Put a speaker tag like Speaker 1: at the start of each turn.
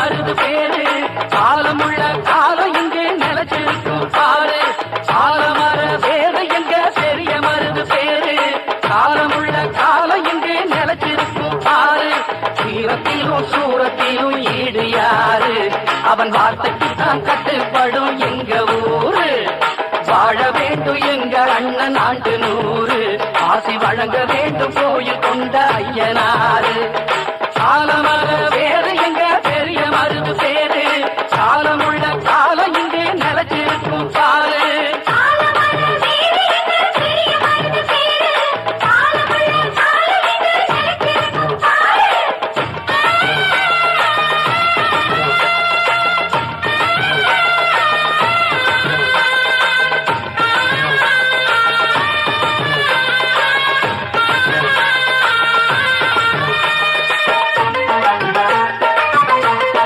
Speaker 1: மருது பேரு காலமுள்ள காலம் இங்கு நிலச்சிருக்கும் பாரு காலமர வேறு எங்க பெரிய மருது பேரு காலமுள்ள காலம் இங்கு நிலச்சிருக்கும் பாரு சீரத்திலும் சூரத்திலும் ஈடு யாரு அவன் வார்த்தைக்கு தான் கட்டுப்படும் எங்க ஊரு வாழ வேண்டும் எங்க அண்ணன் ஆண்டு 100 ஆசி வழங்க வேண்டும் கோயில் கொண்ட ஐயனாரு காலம்